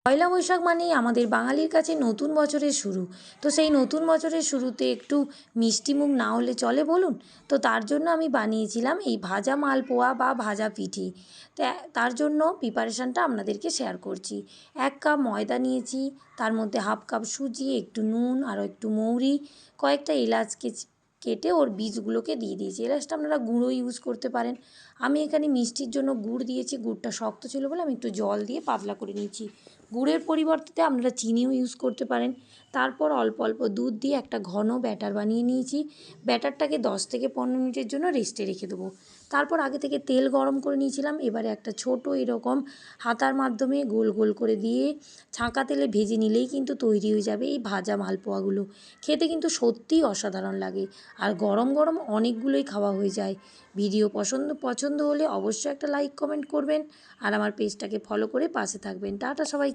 পয়লা বৈশাখ মানেই আমাদের বাঙালির কাছে নতুন বছরের শুরু। তো সেই নতুন বছরের শুরুতে একটু মিষ্টিমুখ না হলে চলে বলুন? তো তার জন্য আমি বানিয়েছিলাম এই ভাজা মালপোয়া বা ভাজা পিঠে। তার জন্য প্রিপারেশানটা আপনাদেরকে শেয়ার করছি। 1 কাপ ময়দা নিয়েছি, তার মধ্যে হাফ কাপ সুজি, একটু নুন, আরও একটু মৌরি, কয়েকটা এলাচকে কেটে ওর বীজগুলোকে দিয়ে দিয়েছি। এলাচটা আপনারা গুঁড়ো ইউজ করতে পারেন। আমি এখানে মিষ্টির জন্য গুড় দিয়েছি। গুড়টা শক্ত ছিল বলে আমি একটু জল দিয়ে পাতলা করে নিয়েছি। গুড়ের পরিবর্তে আপনারা চিনিও ইউজ করতে পারেন। তারপর অল্প অল্প দুধ দিয়ে একটা ঘন ব্যাটার বানিয়ে নিয়েছি। ব্যাটারটাকে 10 থেকে 15 মিনিটের জন্য রেস্টে রেখে দেবো। তারপর আগে থেকে তেল গরম করে নিয়েছিলাম। এবারে একটা ছোট এরকম হাতার মাধ্যমে গোল গোল করে দিয়ে ছাঁকা তেলে ভেজে নিলেই কিন্তু তৈরি হয়ে যাবে এই ভাজা মালপোয়াগুলো। খেতে কিন্তু সত্যিই অসাধারণ লাগে, আর গরম গরম অনেকগুলোই খাওয়া হয়ে যায়। ভিডিও পছন্দ হলে অবশ্যই একটা লাইক কমেন্ট করবেন, আর আমার পেজটাকে ফলো করে পাশে থাকবেন। টাটা সবাই।